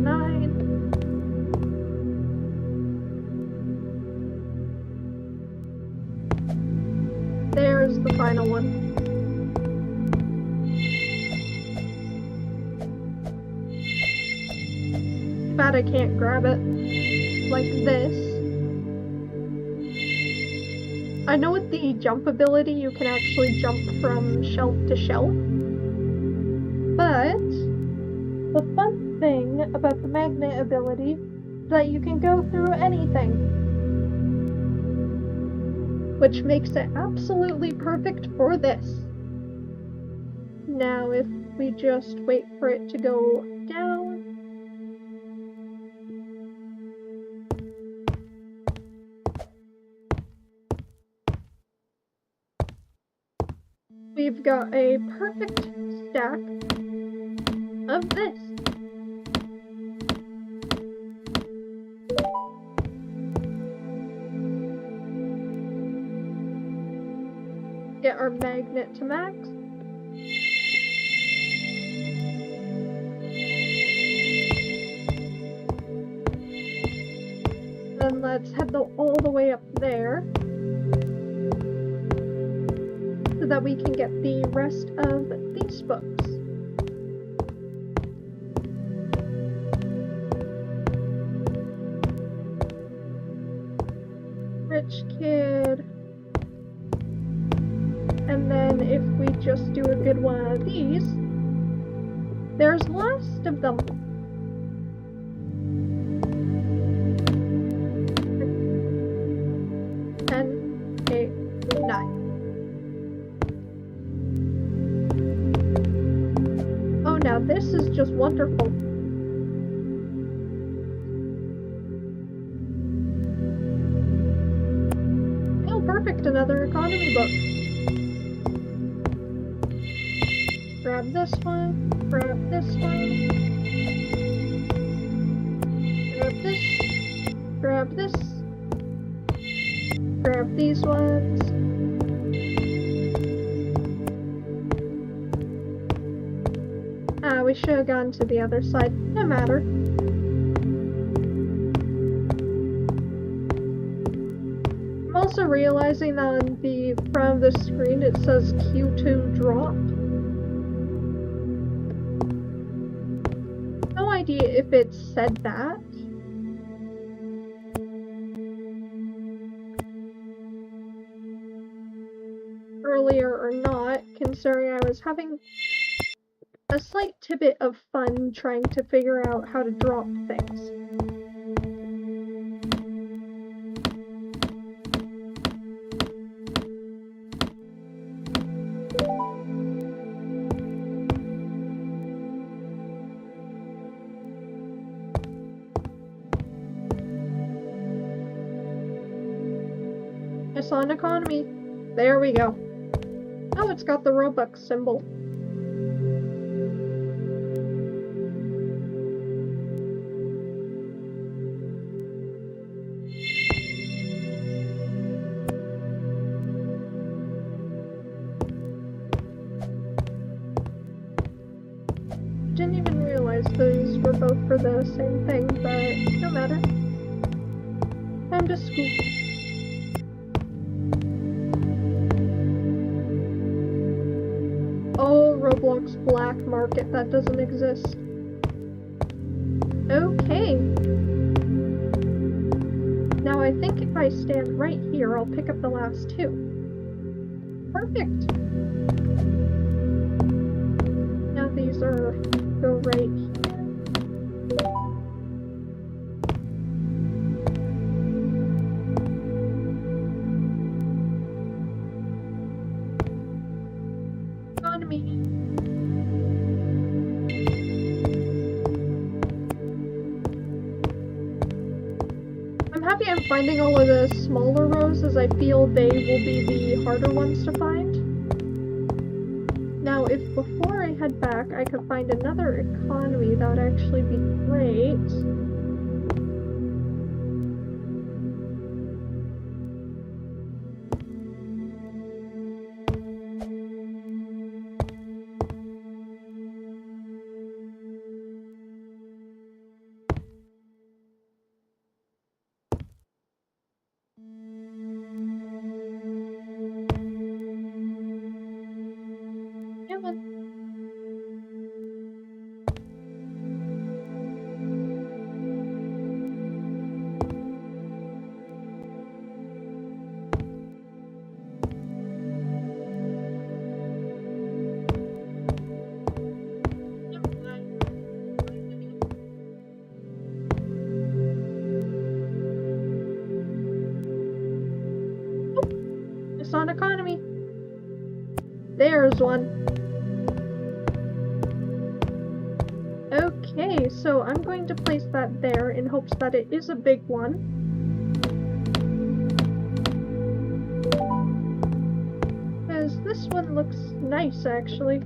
There's the final one. Bad I can't grab it like this. I know with the jump ability you can actually jump from shelf to shelf, but the fun thing about the magnet ability is that you can go through anything, which makes it absolutely perfect for this. Now if we just wait for it to go down, we've got a perfect stack of this. Get our magnet to max. Then let's head all the way up there, so that we can get the rest of these books. Rich Kid. And then if we just do a good one of these, there's last of them. Now this is just wonderful. Oh, perfect, another economy book. Grab this one, grab this one, grab this, grab this, grab these ones. We should have gone to the other side. No matter. I'm also realizing that on the front of the screen it says Q2 drop. No idea if it said that. Earlier or not, considering I was having a slight tidbit of fun trying to figure out how to drop things. on economy. There we go. Oh, it's got the Robux symbol. Didn't even realize those were both for the same thing, but no matter. Time to scoop. Oh, Roblox Black Market, that doesn't exist. Okay. Now I think if I stand right here, I'll pick up the last two. Perfect. Now these are go right here. Economy. I'm happy I'm finding all of the smaller rows as I feel they will be the harder ones to find. Now, if before I head back I could find another economy, that would actually be great. It's on economy. There's one. Okay, so I'm going to place that there in hopes that it is a big one. Because this one looks nice, actually.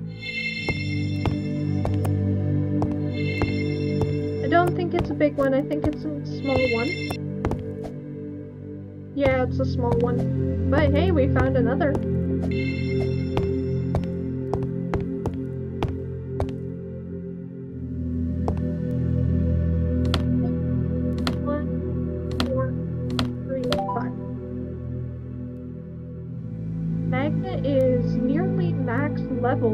I don't think it's a big one, I think it's a small one. Yeah, it's a small one. But hey, we found another. Magnet is nearly max level.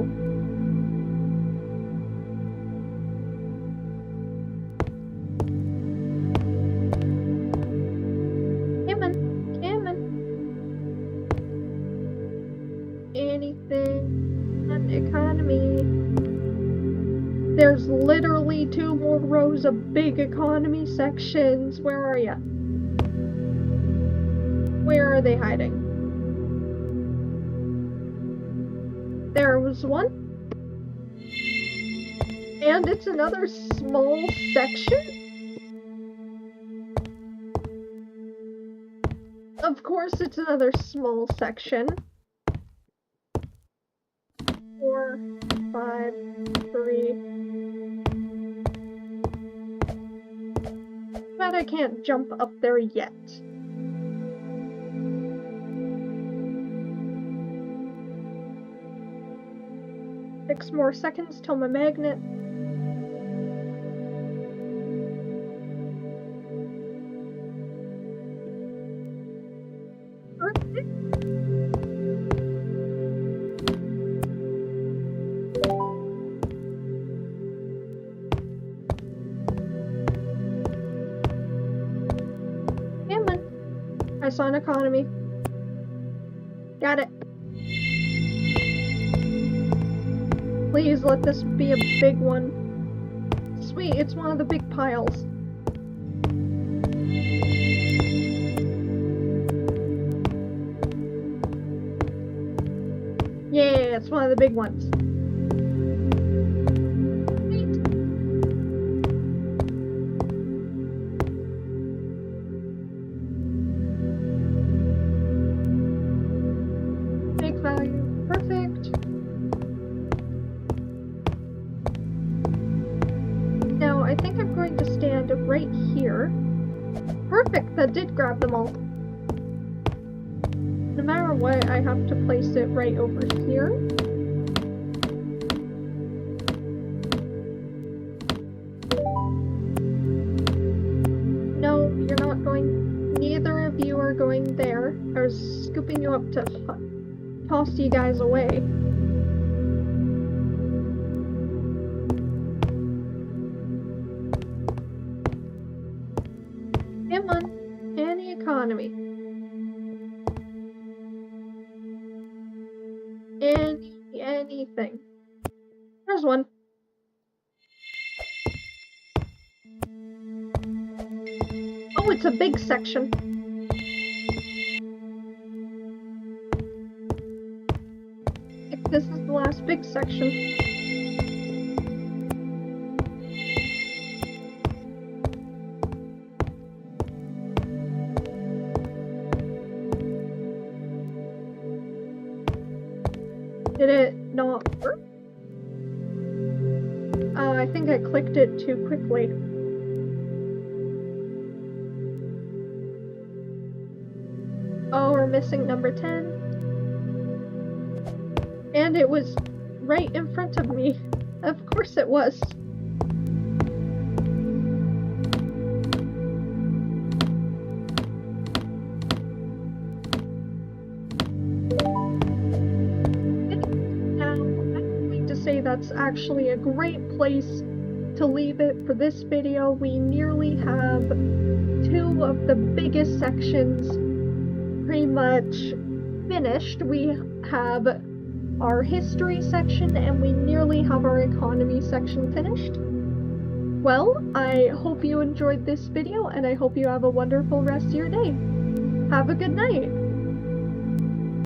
Come on. Anything on economy. There's literally 2 more rows of big economy sections. Where are ya? Where are they hiding? There was one. And it's another small section? Of course it's another small section. 4, 5, 3. But I can't jump up there yet. Six more seconds till my magnet. I saw an economy. Got it. Please let this be a big one. Sweet, it's one of the big piles. Yeah, it's one of the big ones. here. Perfect, that did grab them all. No matter what, I have to place it right over here. No, you're not going. Neither of you are going there. I was scooping you up to toss you guys away. Come on, any economy. Anything. There's one. Oh, it's a big section. If this is the last big section. Did it not work? I think I clicked it too quickly. Oh, we're missing number 10. And it was right in front of me. Of course it was. That's actually a great place to leave it for this video. We nearly have 2 of the biggest sections pretty much finished. We have our history section and we nearly have our economy section finished. Well, I hope you enjoyed this video and I hope you have a wonderful rest of your day. Have a good night!